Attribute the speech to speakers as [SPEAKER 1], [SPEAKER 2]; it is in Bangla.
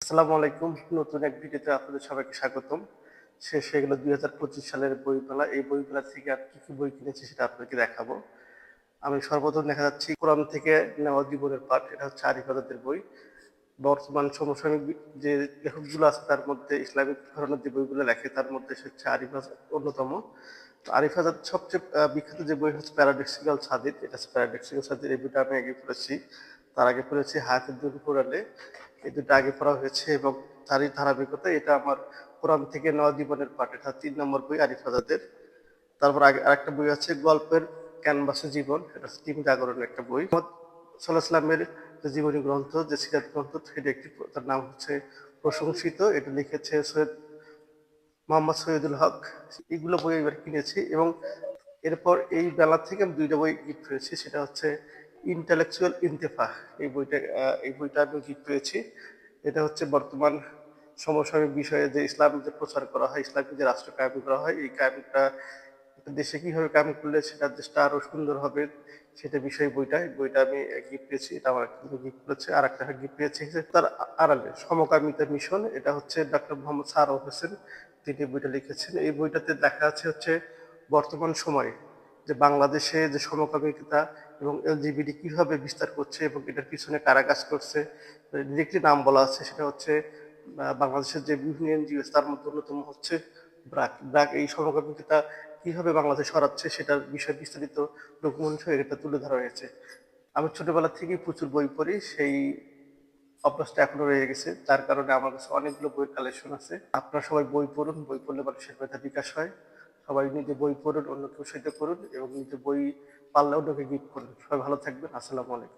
[SPEAKER 1] আসসালামু আলাইকুম। নতুন এক ভিডিওতে আপনাদের সবাইকে স্বাগতম। সেগুলো ২০২৫ সালের বইমেলা। এই বইমেলা থেকে আমি কি বই কিনেছি সেটা আপনাদেরকে দেখাবো। আমি সর্বপ্রথম দেখা যাচ্ছি কোরআন থেকে নেওয়া জীবনের পাঠ। এটা হচ্ছে আরিফ আজাদের বই। বর্তমান সমসাময়িক যে লেখকগুলো আছে তার মধ্যে ইসলামিক ঘরানার যে বইগুলো লেখে তার মধ্যে সে হচ্ছে আরিফ আজাদ অন্যতম। তো আরিফ আজাদ সবচেয়ে বিখ্যাত যে বই হচ্ছে প্যারাডক্সিক্যাল সাদিদ। এটা হচ্ছে প্যারাডক্সিক্যাল সাদিদ, এই বইটা আমি আগে পড়েছি। তার আগে পড়েছি হায়াতুদ্দুর কোরআনে। এই দুটো আগে পড়া হয়েছে এবং তারই ধারাবাহিকতা এটা আমার কোরআন থেকে নেওয়া জীবনের পাঠ। এটা ৩ নম্বর বই আরিফ আজাদের। তারপর আগে আরেকটা বই আছে গল্পের ক্যানভাসে জীবন। এটা হচ্ছে টিম জাগরণের একটা বই। মোহাম্মদ সাল্লাহ সাল্লামের যে জীবনী গ্রন্থ, যে সিরাত গ্রন্থ, সেটা একটি, তার নাম হচ্ছে প্রশংসিত। এটা লিখেছে সৈয়দ মোহাম্মদ সৈয়দুল হক। এগুলো বই এবার কিনেছি এবং এরপর এই বেলা থেকে আমি 2টা বই গিফট পেয়েছি। সেটা হচ্ছে ইন্টালেকচুয়াল ইন্তেফাহ। এই বইটা আমি গিফট পেয়েছি। এটা হচ্ছে বর্তমান সমসাময়িক বিষয়ে যে ইসলাম যে প্রচার করা হয়, ইসলামী যে রাষ্ট্র কায়েম করা হয়, এই কায়েমটা একটা দেশে কিভাবে কায়েম করলে সেটা দেশটা আরো সুন্দর হবে সেটা বিষয়ে এই বইটা আমি গিফট পেয়েছি। এটা আমার একটা গিফট করেছে। আর একটা গিফট পেয়েছি যে তার আড়ালে সমকামিতা মিশন। এটা হচ্ছে ডক্টর মোহাম্মদ সারোয়ার হোসেন, তিনি বইটা লিখেছেন। এই বইটাতে দেখা আছে হচ্ছে বর্তমান সময়ে যে বাংলাদেশে যে সমকামিতা এবং এলজিবিটি কিভাবে বিস্তার করছে এবং এটার পিছনে কারা কাজ করছে। ডিরেক্টলি নাম বলা আছে, সেটা হচ্ছে বাংলাদেশের যে বিভিন্ন এনজিও তার মধ্যে অন্যতম হচ্ছে ব্র্যাক। ব্র্যাক এই সমকামিতা কিভাবে বাংলাদেশ সরাচ্ছে সেটার বিষয়ে বিস্তারিত ডকুমেন্ট হয়ে এটা তুলে ধরা হয়েছে। আমি ছোটবেলা থেকেই প্রচুর বই পড়ি, সেই অভ্যাসটা এখনো রয়ে গেছে। যার কারণে আমার কাছে অনেকগুলো বইয়ের কালেকশন আছে। আপনারা সবাই বই পড়ুন, বই পড়লে মানুষের মেধা বিকাশ হয়। সবাই নিজে বই পড়ুন, অন্যকে উৎসাহিত করুন এবং নিজে বই পারলে অন্যকে গিফট করুন। সবাই ভালো থাকবেন। আসসালামু আলাইকুম।